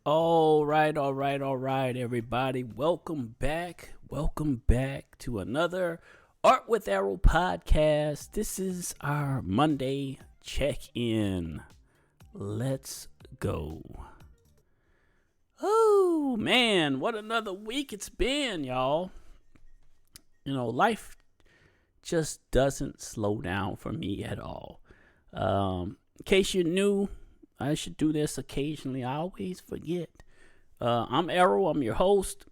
All right, everybody. Welcome back. Welcome back to another Art with Errol podcast. This is our Monday check-in. Let's go. Oh, man, what another week it's been, y'all. Life just doesn't slow down for me at all. In case you're new, I should do this occasionally. I always forget. I'm Errol. I'm your host,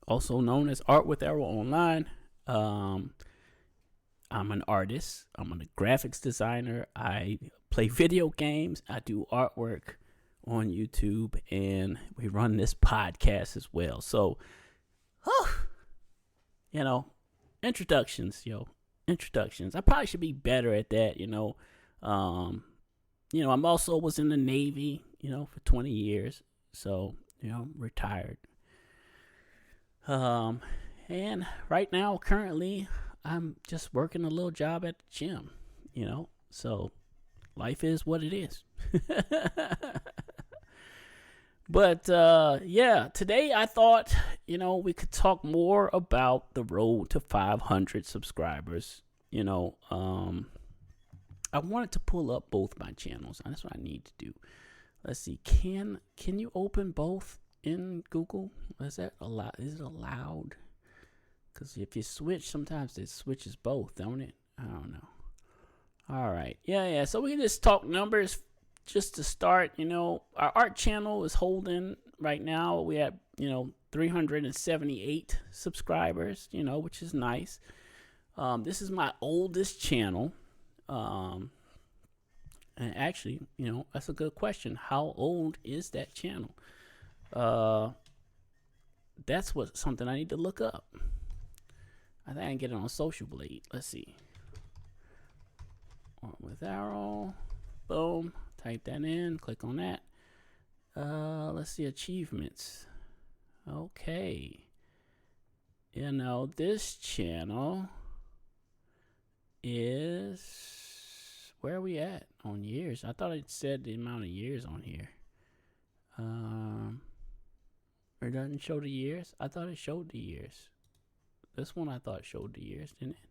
also known as Art with Errol Online. I'm an artist. I'm a graphics designer. I play video games. I do artwork on YouTube, and we run this podcast as well. So, introductions, introductions. I probably should be better at that, I'm also was in the Navy, for 20 years. So, I'm retired. And right now, currently, I'm just working a little job at the gym, So, life is what it is. But, today I thought, we could talk more about the road to 500 subscribers. I wanted to pull up both my channels. That's what I need to do. Let's see. Can you open both in Google? Is that allowed? Is it allowed? Because if you switch, sometimes it switches both, don't it? I don't know. All right. Yeah. So we can just talk numbers just to start. Our art channel is holding right now. We have 378 subscribers. Which is nice. This is my oldest channel. And actually, that's a good question. How old is that channel? That's something I need to look up. I think I can get it on Social Blade. Let's see. Art with Errol. Boom. Type that in. Click on that. Let's see achievements. Okay. This channel is... Where are we at on years? I thought it said the amount of years on here. It doesn't show the years. I thought it showed the years. This one I thought showed the years, didn't it?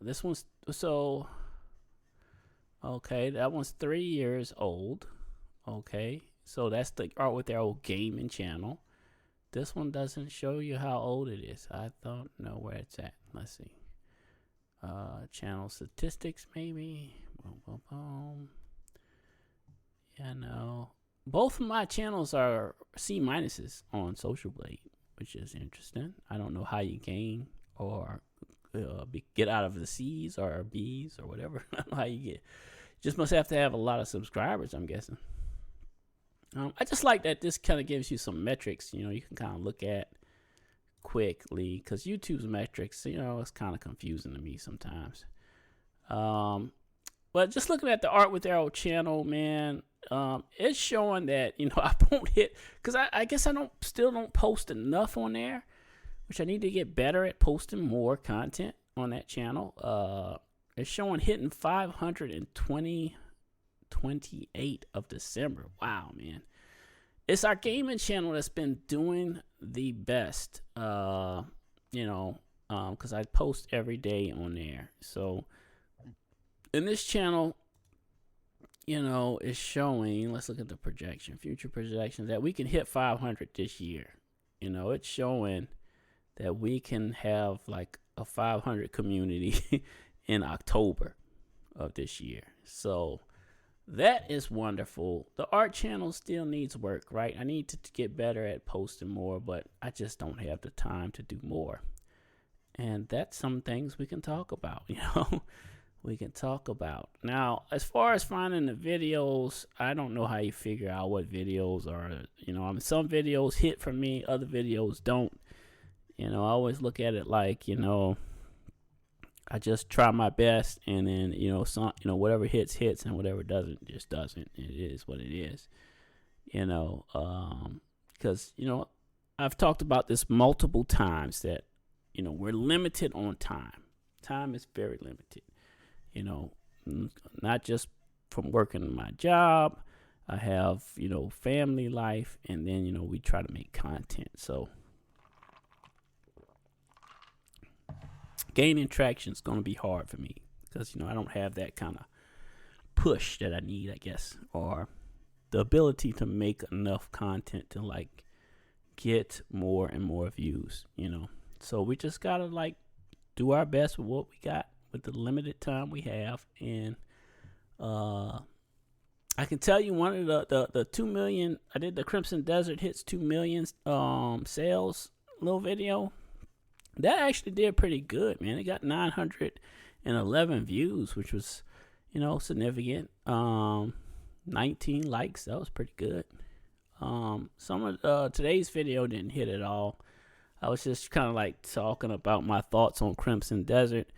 This one's so. Okay, that one's 3 years old. Okay, so that's the Art with their old gaming channel. This one doesn't show you how old it is. I don't know where it's at. Let's see. Channel statistics, maybe. Boom, boom, boom. Both of my channels are C minuses on Social Blade, which is interesting. I don't know how you gain or get out of the C's or B's or whatever. I don't know how you get. Just must have to have a lot of subscribers, I'm guessing. I just like that this kind of gives you some metrics, you can kind of look at quickly, because YouTube's metrics, it's kind of confusing to me sometimes. But just looking at the Art with Errol channel, man, it's showing that I won't hit, because I guess I still don't post enough on there, which I need to get better at posting more content on that channel. It's showing hitting 528 of December. Wow, man. It's our gaming channel that's been doing the best, because I post every day on there. So, in this channel, is showing, let's look at the projection, future projections, that we can hit 500 this year. It's showing that we can have like a 500 community in October of this year. So, that is wonderful. The art channel still needs work, right? I need to get better at posting more, but I just don't have the time to do more. And that's some things we can talk about, we can talk about. Now, as far as finding the videos, I don't know how you figure out what videos are, some videos hit for me, other videos don't. I always look at it like, I just try my best, and then whatever hits, and whatever doesn't, just doesn't. It is what it is, because I've talked about this multiple times that we're limited on time. Time is very limited. Not just from working my job. I have, family life, and then, we try to make content. So gaining traction is going to be hard for me because, I don't have that kind of push that I need, I guess, or the ability to make enough content to like get more and more views, So we just got to like do our best with what we got with the limited time we have. And I can tell you one of the 2 million, I did the Crimson Desert Hits 2 million sales little video. That actually did pretty good, man. It got 911 views, which was, significant. 19 likes. That was pretty good. Some of today's video didn't hit at all. I was just kind of like talking about my thoughts on Crimson Desert.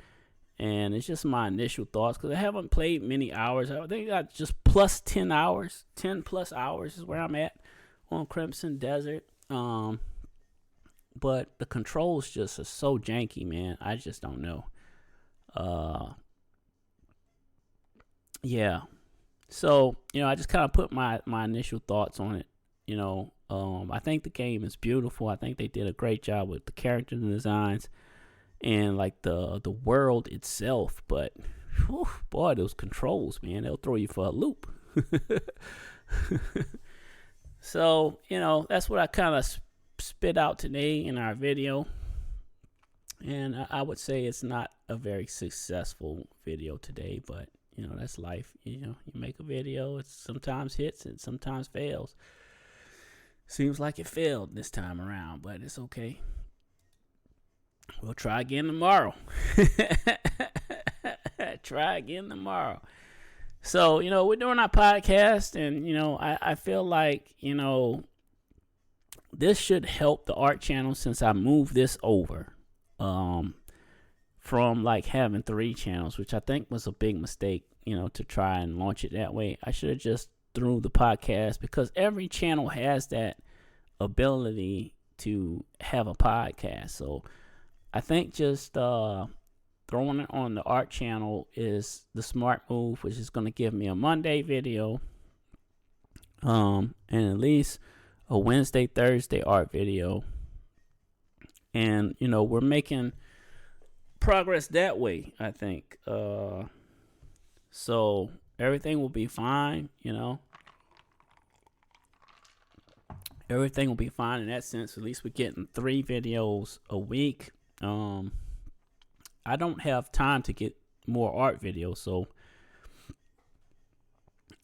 And it's just my initial thoughts because I haven't played many hours. I think I got just plus 10 hours. 10 plus hours is where I'm at on Crimson Desert. But the controls just are so janky, man. I just don't know. Yeah. So, I just kind of put my initial thoughts on it. I think the game is beautiful. I think they did a great job with the character designs and like the world itself. But, whew, boy, those controls, man, they'll throw you for a loop. So, that's what I kind of spit out today in our video. And I would say it's not a very successful video today, but that's life. You make a video, it sometimes hits and sometimes fails. Seems like it failed this time around, but it's okay. We'll try again tomorrow. Try again tomorrow. So, we're doing our podcast, and I feel like this should help the art channel since I moved this over from like having 3 channels, which I think was a big mistake, to try and launch it that way. I should have just threw the podcast because every channel has that ability to have a podcast. So I think just throwing it on the art channel is the smart move, which is going to give me a Monday video and at least a Wednesday, Thursday art video. And, we're making progress that way, I think. So everything will be fine, Everything will be fine in that sense. At least we're getting 3 videos a week. I don't have time to get more art videos,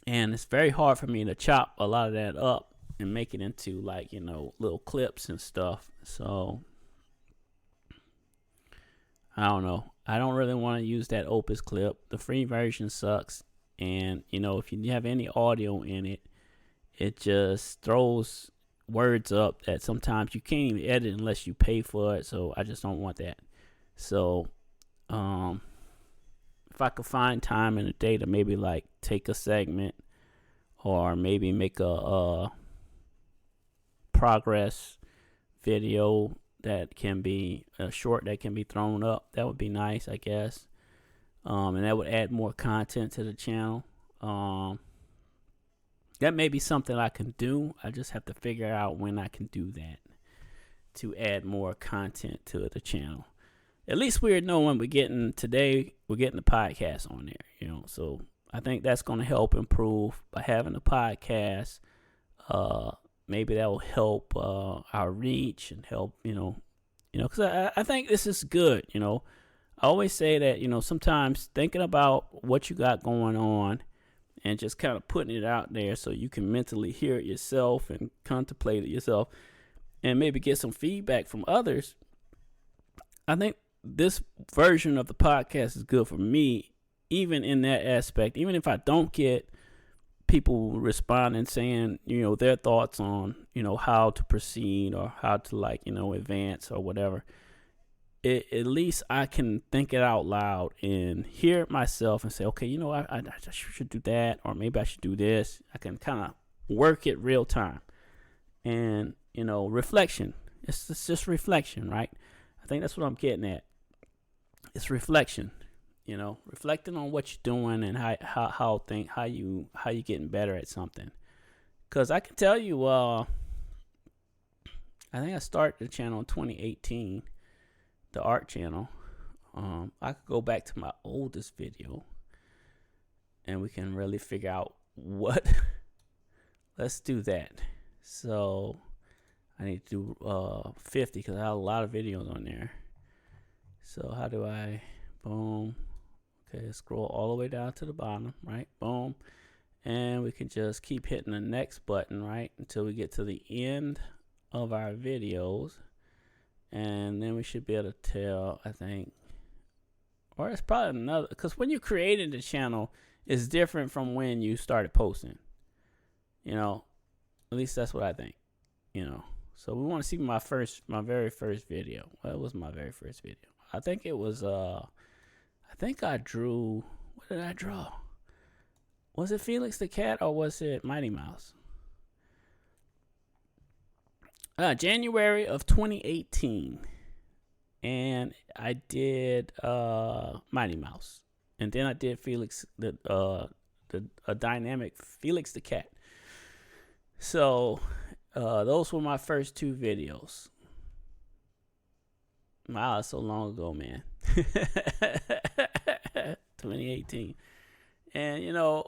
and it's very hard for me to chop a lot of that up and make it into like, little clips and stuff. So I don't know. I don't really want to use that Opus clip. The free version sucks. And, if you have any audio in it, it just throws words up that sometimes you can't even edit unless you pay for it. So I just don't want that. So, if I could find time in a day to maybe like take a segment or maybe make a progress video that can be a short that can be thrown up, that would be nice, I guess. And that would add more content to the channel. That may be something I can do. I just have to figure out when I can do that to add more content to the channel. At least we're knowing we're getting the podcast on there, So I think that's going to help improve by having the podcast. Maybe that will help our reach and help, because I think this is good, I always say that, sometimes thinking about what you got going on and just kind of putting it out there so you can mentally hear it yourself and contemplate it yourself and maybe get some feedback from others. I think this version of the podcast is good for me, even in that aspect. Even if I don't get people responding, saying, their thoughts on, how to proceed or how to advance or whatever. At least I can think it out loud and hear it myself and say, okay, I should do that, or maybe I should do this. I can kind of work it real time. And, reflection. It's just reflection, right? I think that's what I'm getting at. It's reflection, reflecting on what you're doing and how you getting better at something. Because I can tell you, I think I started the channel in 2018, the art channel. I could go back to my oldest video and we can really figure out what. Let's do that. So I need to do 50 because I have a lot of videos on there. So how do I, boom. Okay, scroll all the way down to the bottom, right? Boom. And we can just keep hitting the next button, right? Until we get to the end of our videos. And then we should be able to tell, I think, or it's probably another, because when you created the channel, it's different from when you started posting. You know, at least that's what I think. You know, so we want to see my very first video. Well, it was my very first video. I think it was, I think I drew, what did I draw? Was it Felix the Cat or was it Mighty Mouse? January of 2018. And I did Mighty Mouse. And then I did Felix, the dynamic Felix the Cat. So those were my first two videos. Wow, that's so long ago, man. 2018. And, you know,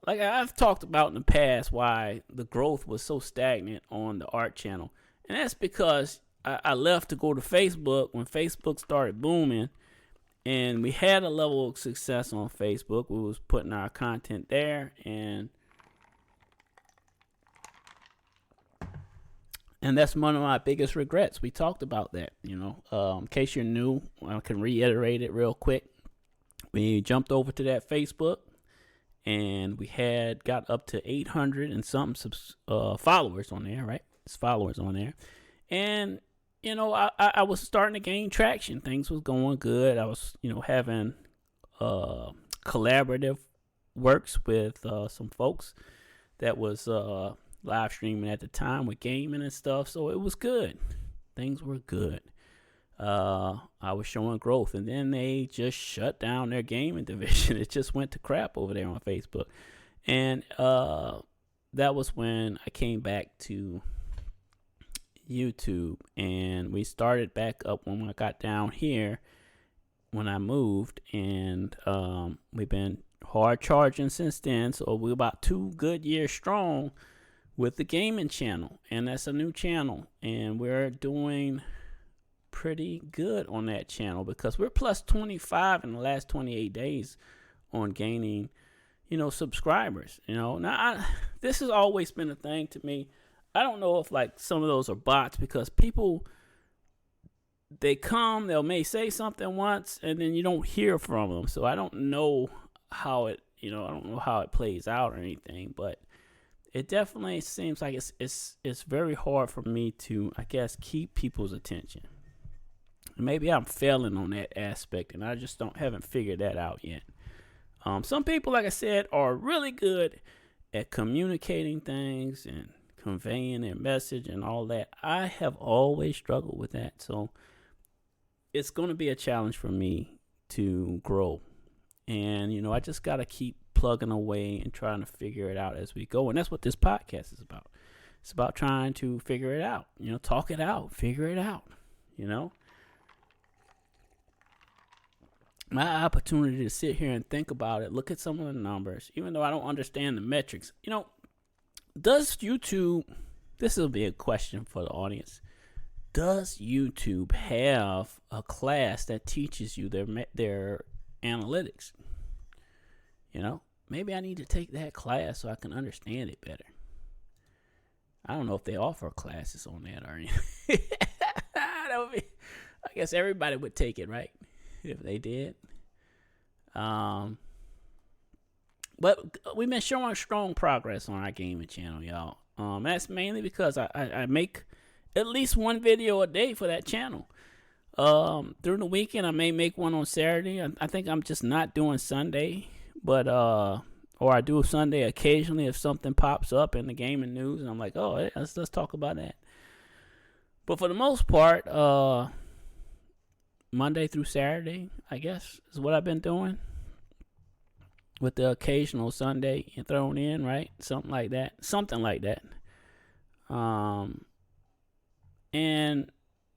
like I've talked about in the past why the growth was so stagnant on the art channel. And that's because I left to go to Facebook when Facebook started booming. And we had a level of success on Facebook. We was putting our content there. And that's one of my biggest regrets. We talked about that, you know. In case you're new, I can reiterate it real quick. We jumped over to that Facebook, and we had got up to 800 and something followers on there, right? It's followers on there. And, you know, I was starting to gain traction. Things was going good. I was, you know, having collaborative works with some folks that was live streaming at the time with gaming and stuff. So it was good. Things were good. I was showing growth, and then they just shut down their gaming division. It just went to crap over there on Facebook. And that was when I came back to YouTube, and we started back up when I got down here when I moved, and we've been hard charging since then. So we're about 2 good years strong with the gaming channel, and that's a new channel, and we're doing pretty good on that channel because we're plus 25 in the last 28 days on gaining, you know, subscribers. You know, now this has always been a thing to me. I don't know if like some of those are bots, because people, they come, they'll may say something once and then you don't hear from them. So I don't know how it, you know, I don't know how it plays out or anything, but it definitely seems like it's very hard for me to, I guess, keep people's attention. Maybe I'm failing on that aspect, and I just haven't figured that out yet. Some people, like I said, are really good at communicating things and conveying their message and all that. I have always struggled with that, so it's going to be a challenge for me to grow. And, you know, I just got to keep plugging away and trying to figure it out as we go. And that's what this podcast is about. It's about trying to figure it out, you know, talk it out, figure it out, you know. My opportunity to sit here and think about it, look at some of the numbers, even though I don't understand the metrics. You know, does YouTube, this will be a question for the audience, does YouTube have a class that teaches you their analytics? You know, maybe I need to take that class so I can understand it better. I don't know if they offer classes on that or anything. I guess everybody would take it, right? If they did. But we've been showing strong progress on our gaming channel, y'all. That's mainly because I make at least one video a day for that channel. During the weekend, I may make one on Saturday. I think I'm just not doing Sunday, but or I do Sunday occasionally if something pops up in the gaming news, and I'm like, oh, hey, let's talk about that. But for the most part, Monday through Saturday, I guess, is what I've been doing. with the occasional Sunday thrown in, right? Something like that. And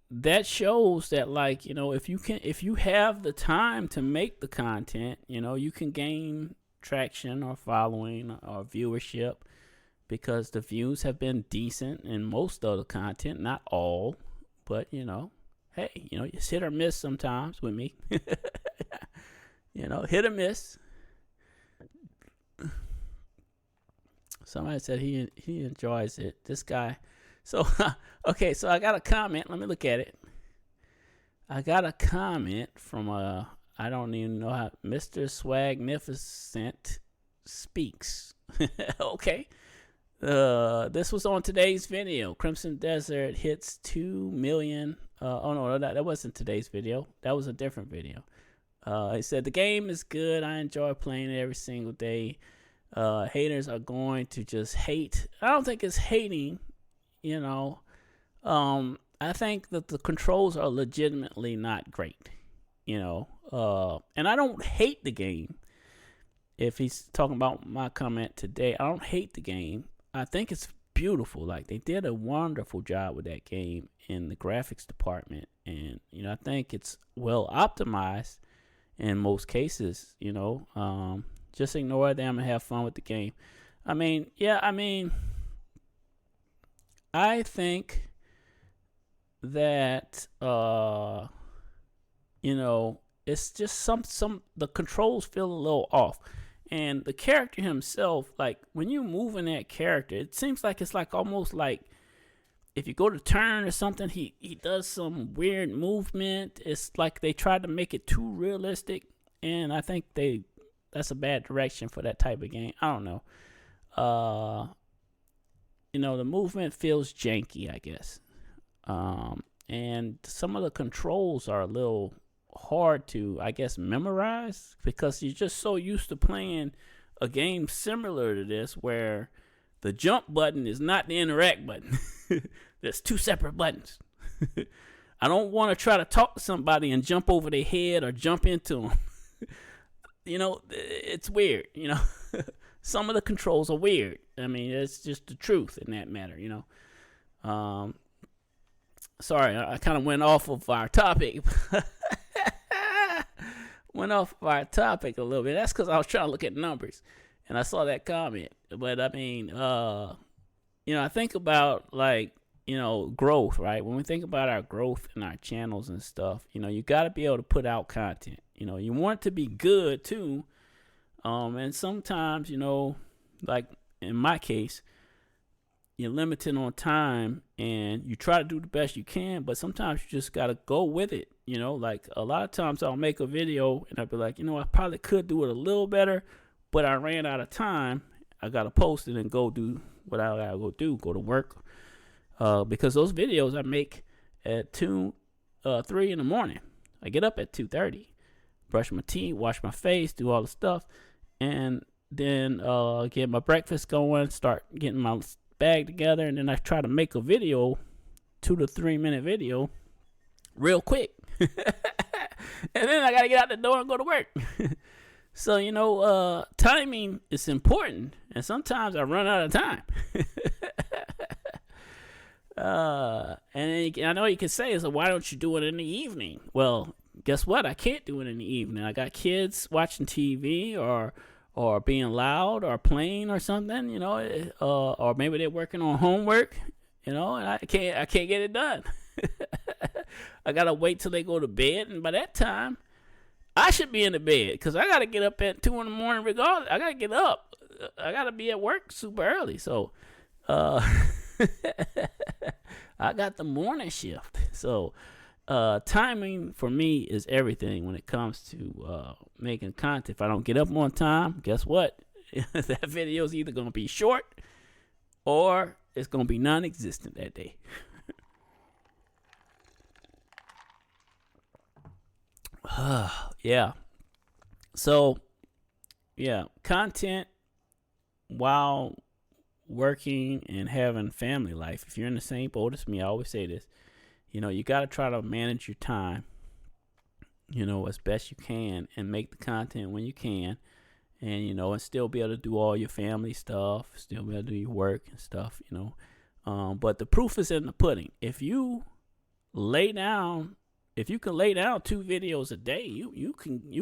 that shows that, like, if you have the time to make the content, you can gain traction or following or viewership, because the views have been decent in most of the content, not all, but hey, it's hit or miss sometimes with me. Hit or miss. Somebody said he enjoys it. This guy. So okay, so I got a comment. Let me look at it. I got a comment from I don't even know how, Mr. Swagnificent Speaks. Okay. This was on today's video. Crimson Desert hits 2 million. Oh no, that wasn't today's video. That was a different video. He said the game is good. I enjoy playing it every single day. Haters are going to just hate. I don't think it's hating. I think that the controls are legitimately not great. And I don't hate the game. If he's talking about my comment today, I don't hate the game. I think it's beautiful. Like, they did a wonderful job with that game in the graphics department, and I think it's well optimized in most cases. Just ignore them and have fun with the game. I think that it's just some the controls feel a little off. And the character himself, like, when you move in that character, it seems like it's like almost like if you go to turn or something, he does some weird movement. It's like they tried to make it too realistic, and I think that's a bad direction for that type of game. I don't know. The movement feels janky, I guess. And some of the controls are a little hard to, I guess, memorize, because you're just so used to playing a game similar to this where the jump button is not the interact button. There's two separate buttons. I don't want to try to talk to somebody and jump over their head or jump into them. It's weird. Some of the controls are weird. It's just the truth in that matter. Sorry, I kind of went off of our topic. Went off of our topic a little bit. That's because I was trying to look at numbers, and I saw that comment. But I think about, like, growth, right? When we think about our growth in our channels and stuff, you got to be able to put out content. You want it to be good too. And sometimes, like in my case, you're limited on time and you try to do the best you can, but sometimes you just got to go with it. Like, a lot of times I'll make a video and I'll be like, I probably could do it a little better, but I ran out of time. I got to post it and go do what I got to go to work. Because those videos I make at 3 in the morning. I get up at 2:30, brush my teeth, wash my face, do all the stuff, and then get my breakfast going, start getting my bag together, and then I try to make a video, 2 to 3 minute video, real quick. And then I gotta get out the door and go to work. So timing is important, and sometimes I run out of time. And I know you can say, so why don't you do it in the evening? Well, guess what? I can't do it in the evening. I got kids watching TV or being loud or playing or something, or maybe they're working on homework, and I can't get it done. I gotta wait till they go to bed, and by that time, I should be in the bed, because I gotta get up at 2 in the morning regardless. I gotta get up. I gotta be at work super early, so I got the morning shift. So timing for me is everything when it comes to making content. If I don't get up on time, guess what? That video is either going to be short or it's going to be non-existent that day. Yeah. So, yeah, content while working and having family life. If you're in the same boat as me, I always say this, you got to try to manage your time, as best you can, and make the content when you can, and and still be able to do all your family stuff, still be able to do your work and stuff. But the proof is in the pudding. If you can lay down 2 videos a day, you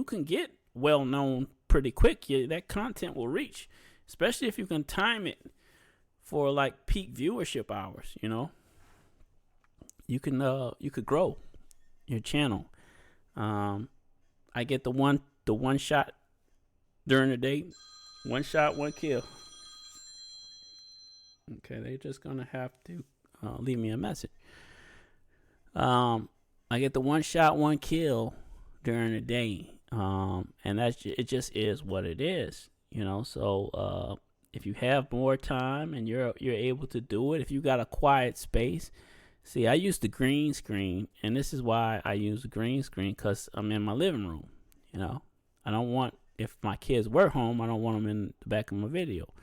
can get well known pretty quick. That content will reach, especially if you can time it for like peak viewership hours. You could grow your channel. I get the one shot during the day, 1 shot, 1 kill. Okay, they're just gonna have to leave me a message. I get the 1 shot, 1 kill during the day, and it just is what it is, So if you have more time and you're able to do it, if you got a quiet space. See, I use the green screen, and this is why I use the green screen, because I'm in my living room. I don't want, if my kids were home, I don't want them in the back of my video,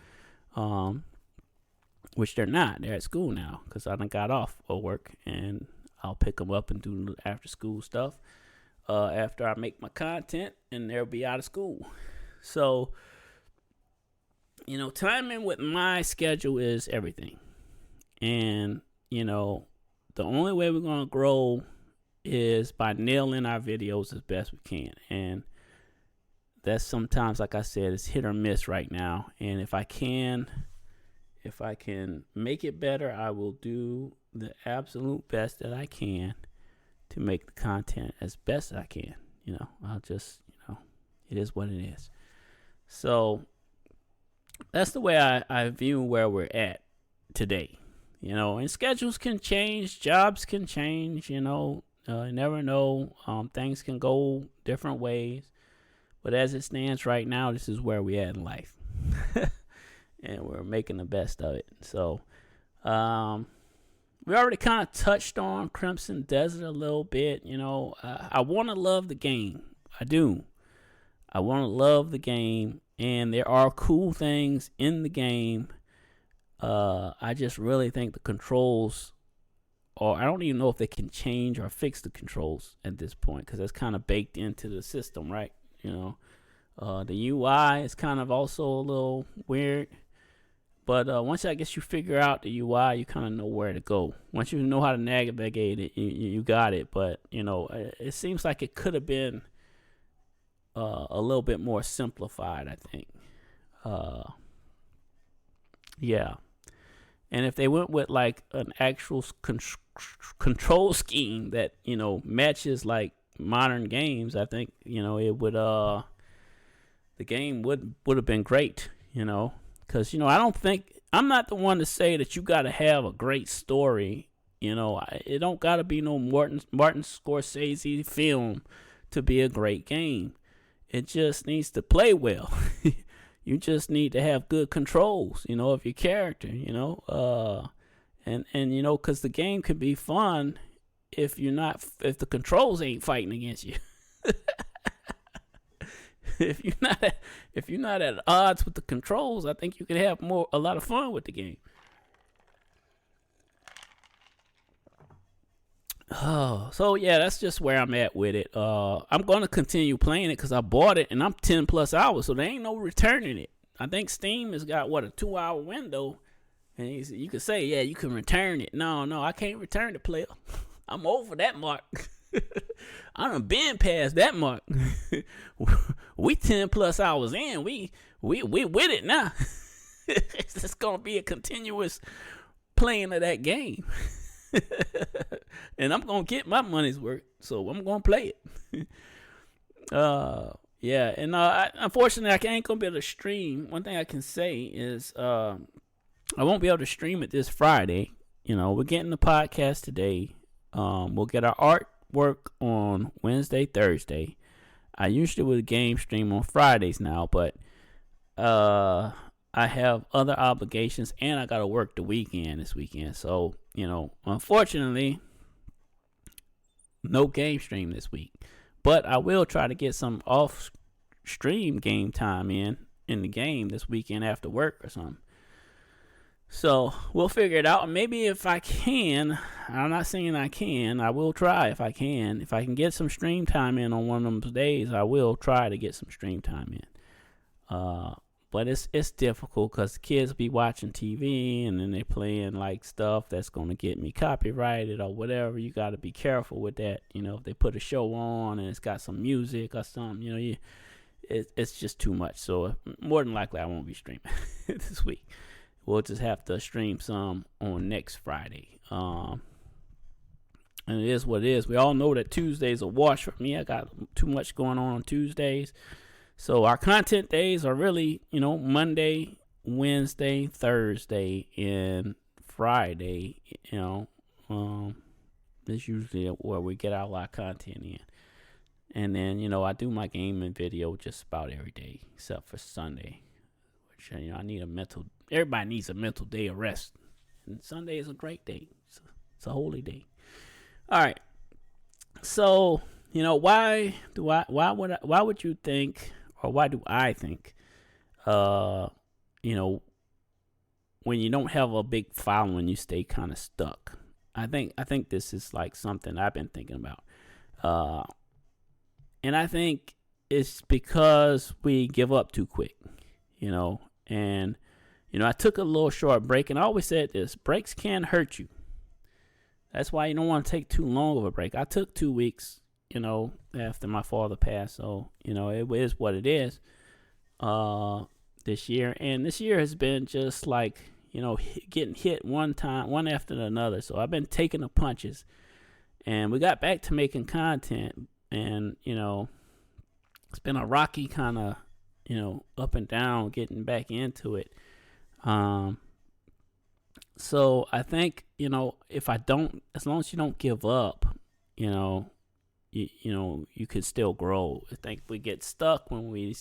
which they're not. They're at school now because I done got off of work, and I'll pick them up and do after school stuff after I make my content, and they'll be out of school. So, timing with my schedule is everything. And, the only way we're going to grow is by nailing our videos as best we can. And that's sometimes, like I said, it's hit or miss right now. And if I can make it better, I will do the absolute best that I can to make the content as best as I can. I'll just, it is what it is. So that's the way I view where we're at today. And schedules can change, jobs can change, you never know. Things can go different ways. But as it stands right now, this is where we're at in life. And we're making the best of it. So, we already kind of touched on Crimson Desert a little bit. I want to love the game. I do. I want to love the game. And there are cool things in the game. I just really think the controls, or I don't even know if they can change or fix the controls at this point, because that's kind of baked into the system, right? The UI is kind of also a little weird, but once I guess you figure out the UI, you kind of know where to go. Once you know how to navigate it, you got it. But it seems like it could have been a little bit more simplified, I think. Yeah. And if they went with like an actual control scheme that, matches like modern games, I think, it would, the game would have been great, because, I'm not the one to say that you got to have a great story. It don't got to be no Martin Scorsese film to be a great game. It just needs to play well. You just need to have good controls, of your character, and because the game can be fun if the controls ain't fighting against you. If you're not at odds with the controls, I think you can have a lot of fun with the game. Oh, so yeah, that's just where I'm at with it. I'm going to continue playing it because I bought it and I'm 10 plus hours, so there ain't no returning it. I think Steam has got, a 2-hour window, and you could say, yeah, you can return it. No, I can't return the player. I'm over that mark. I done been past that mark. We 10 plus hours in. We with it now. It's just going to be a continuous playing of that game. And I'm gonna get my money's worth, so I'm gonna play it. Yeah, and unfortunately, I ain't gonna be able to stream. One thing I can say is I won't be able to stream it this Friday. We're getting the podcast today. We'll get our artwork on Wednesday, Thursday. I usually would game stream on Fridays now, but I have other obligations, and I gotta work the weekend this weekend. So, unfortunately, no game stream this week. But I will try to get some off-stream game time in the game this weekend after work or something. So, we'll figure it out. Maybe if I can, I'm not saying I can, I will try if I can. If I can get some stream time in on one of those days, I will try to get some stream time in. But it's difficult because kids be watching TV and then they playing like stuff that's gonna get me copyrighted or whatever. You got to be careful with that. If they put a show on and it's got some music or something, it's just too much. So more than likely, I won't be streaming this week. We'll just have to stream some on next Friday. And it is what it is. We all know that Tuesday's a wash for me. I got too much going on Tuesdays. So our content days are really, Monday, Wednesday, Thursday, and Friday. That's usually where we get our lot of content in. And then, I do my gaming video just about every day except for Sunday, which, I need everybody needs a mental day of rest. And Sunday is a great day. It's a holy day. All right. So, why would you think, or why do I think, when you don't have a big following, you stay kind of stuck? I think this is like something I've been thinking about. And I think it's because we give up too quick, and, I took a little short break, and I always said this: breaks can hurt you. That's why you don't want to take too long of a break. I took 2 weeks, after my father passed. So, it is what it is this year. And this year has been just like, getting hit one after another. So I've been taking the punches. And we got back to making content. And, it's been a rocky kind of, up and down, getting back into it. So I think, if I don't, as long as you don't give up, you could still grow. I think we get stuck when we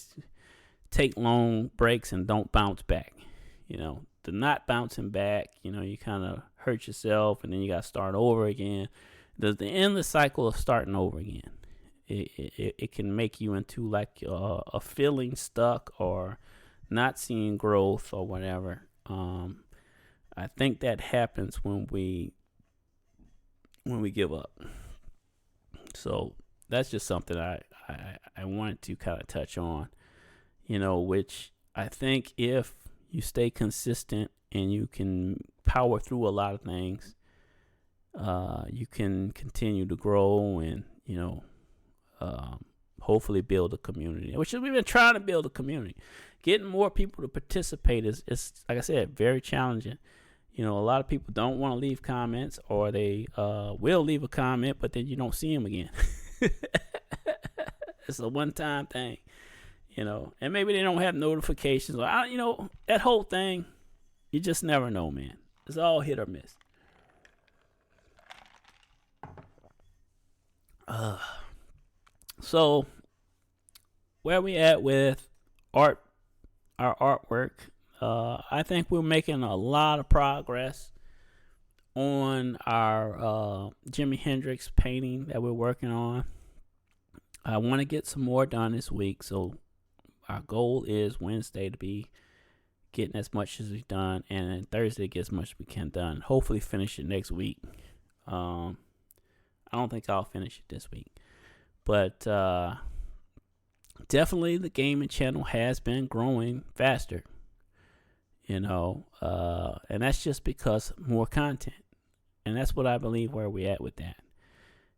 take long breaks and don't bounce back. The not bouncing back, you kind of hurt yourself and then you got to start over again. The end of the cycle of starting over again. It can make you into like a feeling stuck or not seeing growth or whatever. I think that happens when we give up. So that's just something I wanted to kind of touch on, which I think if you stay consistent and you can power through a lot of things, you can continue to grow and, hopefully build a community, which we've been trying to build a community. Getting more people to participate is like I said, very challenging. A lot of people don't want to leave comments, or they will leave a comment, but then you don't see them again. It's a one-time thing, and maybe they don't have notifications. Or that whole thing, you just never know, man. It's all hit or miss. So where we at with our artwork? I think we're making a lot of progress on our Jimi Hendrix painting that we're working on. I want to get some more done this week, so our goal is Wednesday to be getting as much as we've done, and then Thursday get as much as we can done. Hopefully finish it next week. I don't think I'll finish it this week, but definitely the gaming channel has been growing faster. And that's just because more content. And that's what I believe where we're at with that.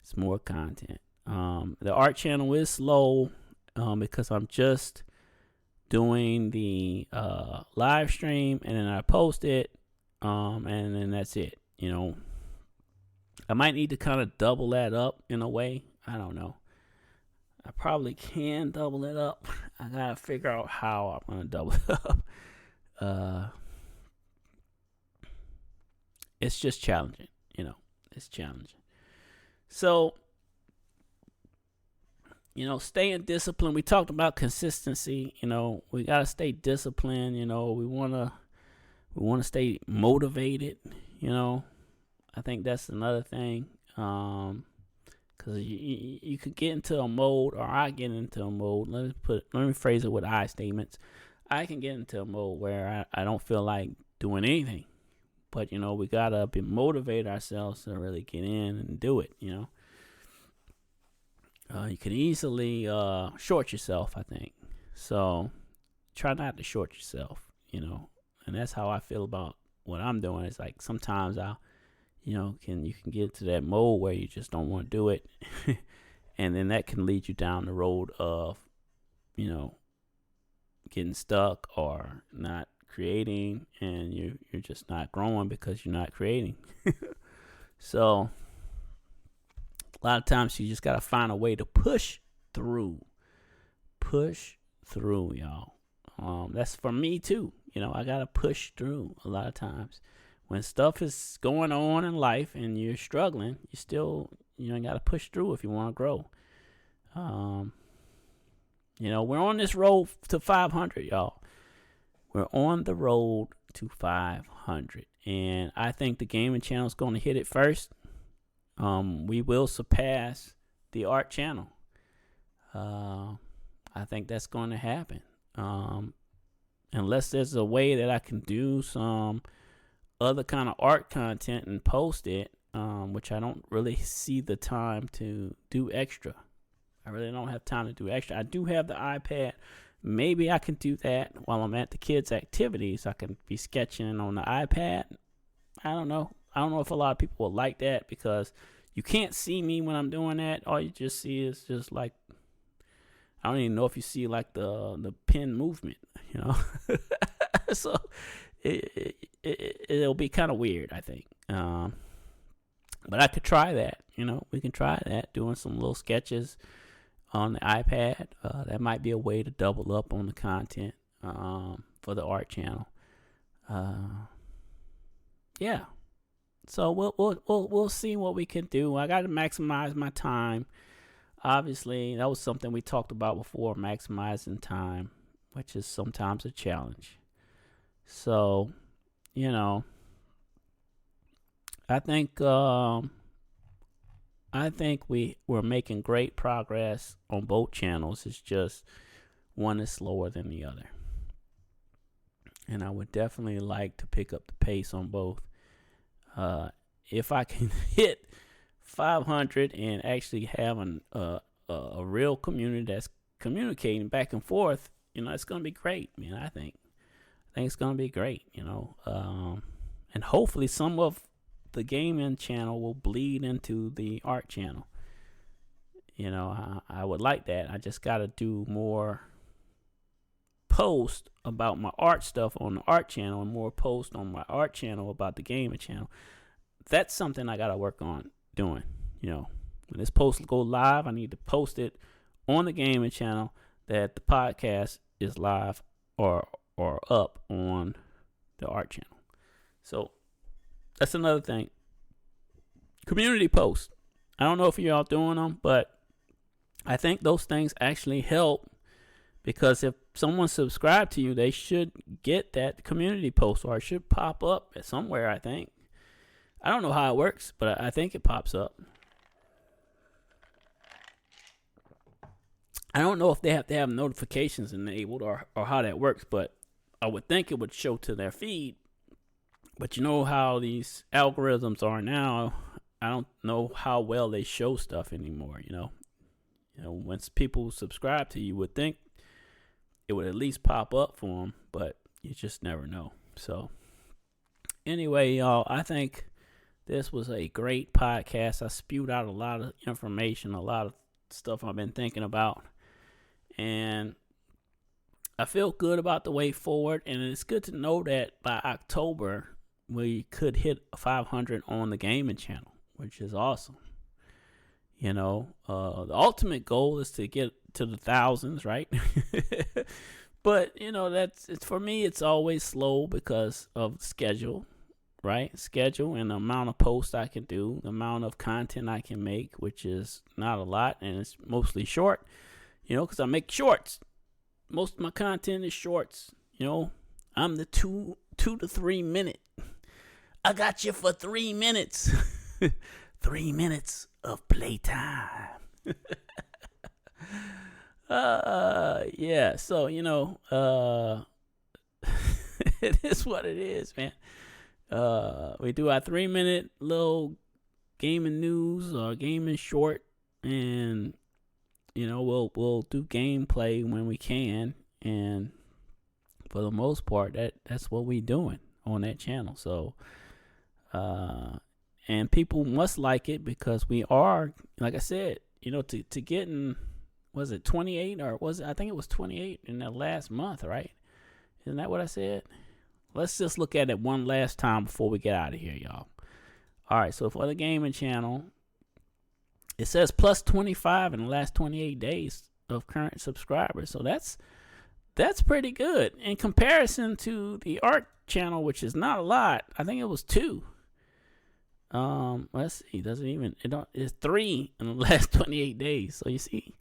It's more content. The art channel is slow because I'm just doing the live stream and then I post it and then that's it. I might need to kind of double that up in a way. I don't know. I probably can double it up. I got to figure out how I'm going to double it up. It's just challenging, it's challenging. So, staying disciplined. We talked about consistency. We got to stay disciplined. We want to stay motivated. I think that's another thing. Because you could get into a mode, or I get into a mode. Let me phrase it with I statements. I can get into a mode where I don't feel like doing anything. But, we got to motivate ourselves to really get in and do it, You can easily short yourself, I think. So, try not to short yourself, and that's how I feel about what I'm doing. It's like sometimes you can get into that mode where you just don't want to do it, and then that can lead you down the road of, getting stuck or not creating, and you're just not growing because you're not creating. So a lot of times you just gotta find a way to push through, y'all. That's for me too. I gotta push through a lot of times. When stuff is going on in life and you're struggling, you gotta push through if you want to grow. We're on this road to 500, y'all. We're on the road to 500, and I think the gaming channel is going to hit it first. We will surpass the art channel. I think that's going to happen. Unless there's a way that I can do some other kind of art content and post it, which I don't really see the time to do extra. I really don't have time to do extra. I do have the iPad. Maybe I can do that while I'm at the kids' activities. I can be sketching on the iPad. I don't know. I don't know if a lot of people will like that because you can't see me when I'm doing that. All you just see is just like, I don't even know if you see like the pen movement, So it'll be kind of weird, I think. But I could try that. We can try that, doing some little sketches on the iPad. That might be a way to double up on the content for the art channel. Yeah. So we'll see what we can do. I got to maximize my time. Obviously, that was something we talked about before, maximizing time, which is sometimes a challenge. So, I think we're making great progress on both channels. It's just one is slower than the other. And I would definitely like to pick up the pace on both. If I can hit 500 and actually have a real community that's communicating back and forth, it's going to be great, man. I think it's going to be great, and hopefully some of the gaming channel will bleed into the art channel. I would like that. I just got to do more post about my art stuff on the art channel and more post on my art channel about the gaming channel. That's something I got to work on doing. When this post go live, I need to post it on the gaming channel that the podcast is live or up on the art channel. So that's another thing. Community posts. I don't know if y'all doing them, but I think those things actually help, because if someone subscribed to you, they should get that community post, or it should pop up somewhere, I think. I don't know how it works, but I think it pops up. I don't know if they have to have notifications enabled or how that works, but I would think it would show to their feed. But you know how these algorithms are now. I don't know how well they show stuff anymore, once people subscribe to you, would think it would at least pop up for them, but you just never know. So anyway, y'all, I think this was a great podcast. I spewed out a lot of information, a lot of stuff I've been thinking about, and I feel good about the way forward. And it's good to know that by October we could hit 500 on the gaming channel, which is awesome. The ultimate goal is to get to the thousands, right? But it's for me. It's always slow because of schedule, right? Schedule and the amount of posts I can do, the amount of content I can make, which is not a lot, and it's mostly short. Because I make shorts. Most of my content is shorts. I'm the 2 to 3 minute. I got you for 3 minutes. 3 minutes of playtime. Yeah. So it is what it is, man. We do our 3 minute little gaming news or gaming short, and we'll do gameplay when we can, and for the most part, that's what we doing on that channel. So, and people must like it because we are, like I said, to getting, was it 28 or was it? I think it was 28 in the last month, right? Isn't that what I said? Let's just look at it one last time before we get out of here, y'all. All right, so for the gaming channel, it says plus 25 in the last 28 days of current subscribers. So that's pretty good in comparison to the art channel, which is not a lot. I think it was 2. Let's see. It's 3 in the last 28 days. So you see,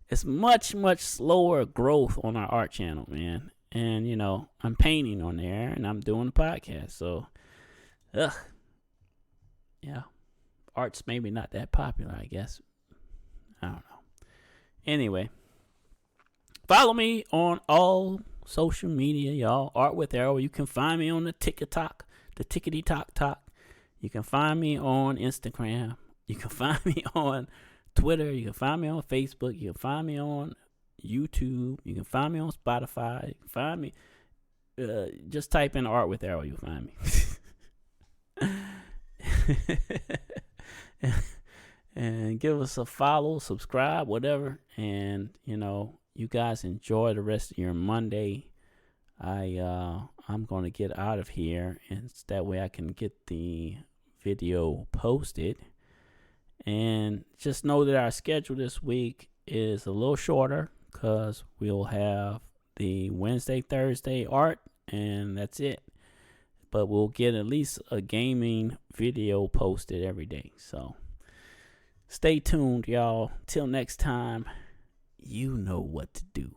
it's much slower growth on our art channel, man. And I'm painting on there and I'm doing a podcast. So, yeah, art's maybe not that popular, I guess. I don't know. Anyway, follow me on all social media, y'all. Art with Errol. You can find me on the TikTok, the Tickety Talk. You can find me on Instagram. You can find me on Twitter. You can find me on Facebook. You can find me on YouTube. You can find me on Spotify. You can find me. Just type in Art with Errol. You'll find me. And give us a follow, subscribe, whatever. And you guys enjoy the rest of your Monday. I'm gonna get out of here, and that way I can get the video posted. And just know that our schedule this week is a little shorter because we'll have the Wednesday, Thursday art, and that's it. But we'll get at least a gaming video posted every day. So stay tuned, y'all. Till next time, you know what to do.